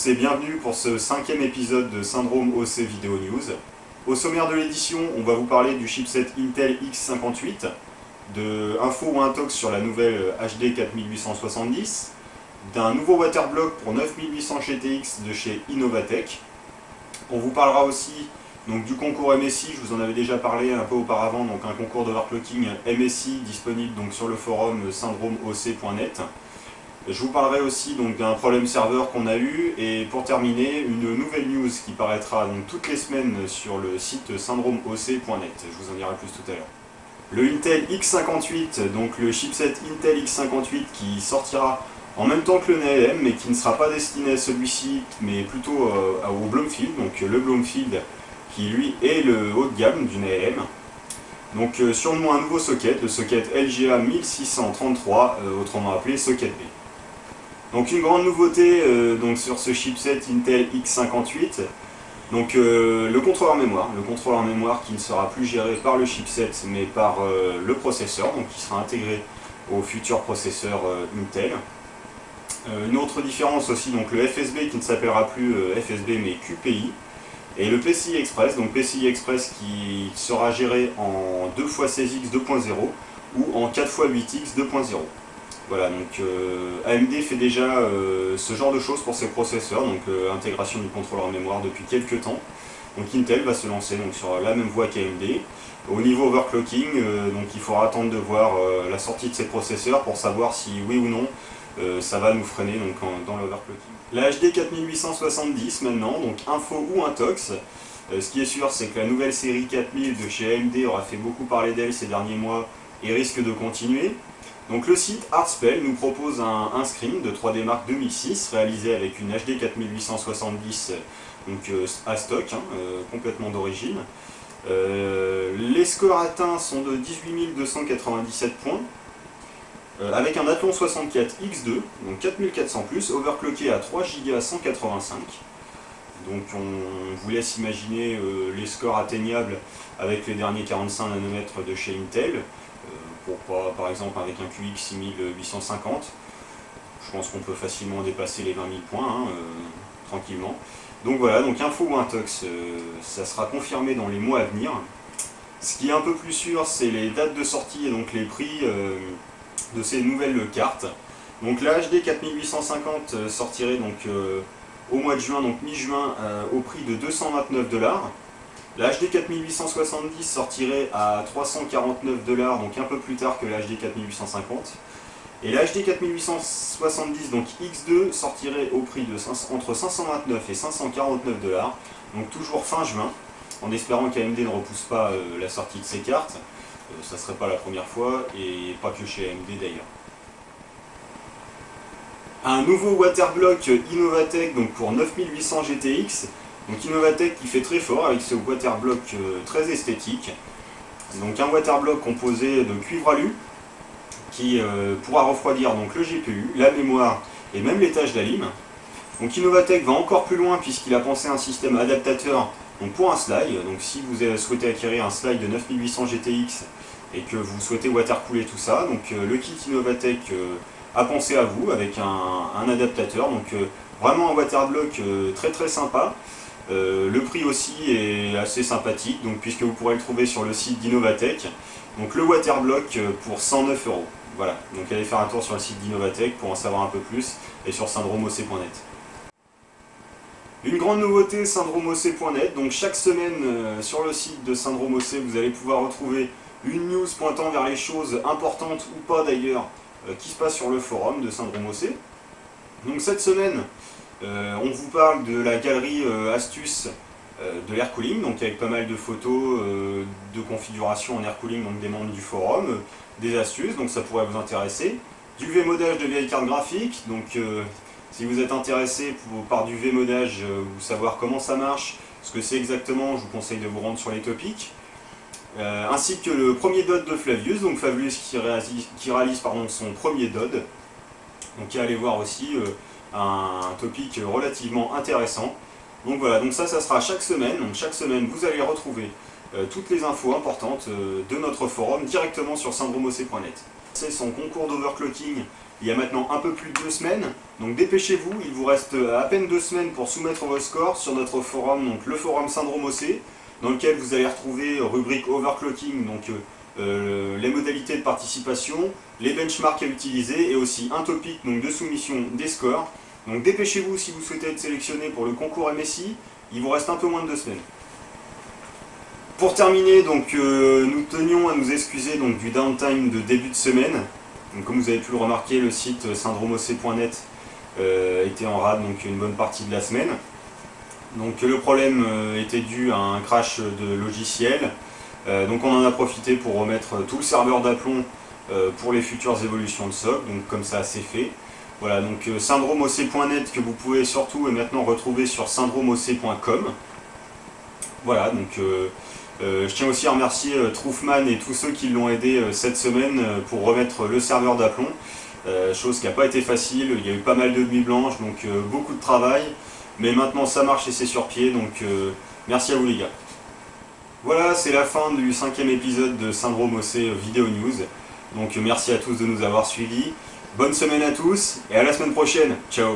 tous et bienvenue pour ce 5e épisode de Syndrome OC Video News. Au sommaire de l'édition, on va vous parler du chipset Intel X58, de info ou intox sur la nouvelle HD 4870, d'un nouveau waterblock pour 9800 GTX de chez Innovatech. On vous parlera aussi donc, du concours MSI, je vous en avais déjà parlé un peu auparavant, donc un concours d'overclocking MSI disponible donc, sur le forum syndromeoc.net. Je vous parlerai aussi d'un problème serveur qu'on a eu, et pour terminer, une nouvelle news qui paraîtra donc, toutes les semaines sur le site syndromeoc.net. Je vous en dirai plus tout à l'heure. Le Intel X58, donc le chipset Intel X58 qui sortira en même temps que le NAEM, mais qui ne sera pas destiné à celui-ci, mais plutôt au Bloomfield, donc le Bloomfield qui lui est le haut de gamme du NAEM. Donc surnommons un nouveau socket, le socket LGA 1633, autrement appelé socket B. Donc une grande nouveauté donc sur ce chipset Intel X58, donc le contrôleur mémoire qui ne sera plus géré par le chipset mais par le processeur, donc qui sera intégré au futur processeur Intel. Une autre différence aussi, donc le FSB qui ne s'appellera plus FSB mais QPI, et le PCI Express, donc PCI Express qui sera géré en 2x16X 2.0 ou en 4x8X 2.0. Voilà, donc AMD fait déjà ce genre de choses pour ses processeurs, donc intégration du contrôleur mémoire depuis quelques temps. Donc Intel va se lancer donc, sur la même voie qu'AMD. Au niveau overclocking, donc il faudra attendre de voir la sortie de ces processeurs pour savoir si oui ou non ça va nous freiner donc, dans l'overclocking. La HD 4870 maintenant, donc info ou intox. Ce qui est sûr, c'est que la nouvelle série 4000 de chez AMD aura fait beaucoup parler d'elle ces derniers mois et risque de continuer. Donc le site Artspell nous propose un screen de 3D Mark 2006 réalisé avec une HD 4870 donc, à stock, complètement d'origine. Les scores atteints sont de 18 297 points, avec un Athlon 64 X2, donc 4400+, overclocké à 3 Go 185. Donc on vous laisse imaginer les scores atteignables avec les derniers 45 nanomètres de chez Intel. Pourquoi par exemple avec un QX 6850, je pense qu'on peut facilement dépasser les 20 000 points, tranquillement. Donc voilà, donc info ou intox, ça sera confirmé dans les mois à venir. Ce qui est un peu plus sûr, c'est les dates de sortie et donc les prix de ces nouvelles cartes. Donc la HD 4850 sortirait donc au mois de juin, donc mi-juin, au prix de 229 $. La HD 4870 sortirait à 349 $, donc un peu plus tard que la HD 4850. Et la HD 4870, donc X2, sortirait au prix de entre 529 et 549 $, donc toujours fin juin, en espérant qu'AMD ne repousse pas la sortie de ces cartes. Ça ne serait pas la première fois, et pas que chez AMD d'ailleurs. Un nouveau waterblock Innovatech donc pour 9800 GTX. Donc Innovatech qui fait très fort avec ce waterblock très esthétique. Donc un waterblock composé de cuivre alu qui pourra refroidir donc le GPU, la mémoire et même les tâches d'alim. Donc Innovatech va encore plus loin puisqu'il a pensé un système adaptateur donc pour un slide. Donc si vous souhaitez acquérir un slide de 9800 GTX et que vous souhaitez watercooler tout ça, donc le kit Innovatech a pensé à vous avec un adaptateur. Donc vraiment un waterblock très très sympa. Le prix aussi est assez sympathique, donc, puisque vous pourrez le trouver sur le site d'Innovatech. Donc le waterblock pour 109 €. Voilà, donc allez faire un tour sur le site d'Innovatech pour en savoir un peu plus, et sur syndromeoc.net. Une grande nouveauté syndromeoc.net, donc chaque semaine sur le site de Syndromeoc, vous allez pouvoir retrouver une news pointant vers les choses importantes ou pas d'ailleurs qui se passent sur le forum de Syndromeoc. Donc cette semaine, on vous parle de la galerie astuces de l'air cooling, donc avec pas mal de photos de configuration en air cooling donc des membres du forum, des astuces, donc ça pourrait vous intéresser. Du V-modage de vieilles cartes graphiques, donc si vous êtes intéressé par du V-modage, ou savoir comment ça marche, ce que c'est exactement, je vous conseille de vous rendre sur les topics. Ainsi que le premier DOD de Flavius, donc Flavius qui réalise son premier DOD. Donc allez voir aussi un topic relativement intéressant. Donc voilà, donc ça sera chaque semaine. Donc chaque semaine, vous allez retrouver toutes les infos importantes de notre forum directement sur syndromeoc.net. C'est son concours d'overclocking il y a maintenant un peu plus de 2 semaines. Donc dépêchez-vous, il vous reste à peine 2 semaines pour soumettre vos scores sur notre forum, donc le forum Syndrome OC, dans lequel vous allez retrouver rubrique overclocking, donc les modalités de participation, les benchmarks à utiliser et aussi un topic donc, de soumission des scores. Donc dépêchez-vous si vous souhaitez être sélectionné pour le concours MSI, il vous reste un peu moins de 2 semaines. Pour terminer, donc, nous tenions à nous excuser donc, du downtime de début de semaine. Donc, comme vous avez pu le remarquer, le site syndromeoc.net était en rade donc, une bonne partie de la semaine. Donc, le problème était dû à un crash de logiciel. Donc on en a profité pour remettre tout le serveur d'aplomb pour les futures évolutions de SOC. Donc comme ça c'est fait. Voilà, donc syndromeoc.net que vous pouvez surtout et maintenant retrouver sur syndromeoc.com. Voilà, donc je tiens aussi à remercier Truffman et tous ceux qui l'ont aidé cette semaine pour remettre le serveur d'aplomb. Chose qui n'a pas été facile, il y a eu pas mal de nuits blanches, donc beaucoup de travail. Mais maintenant ça marche et c'est sur pied, donc merci à vous les gars. Voilà, c'est la fin du 5e épisode de Syndrome OC Vidéo News. Donc merci à tous de nous avoir suivis. Bonne semaine à tous et à la semaine prochaine. Ciao.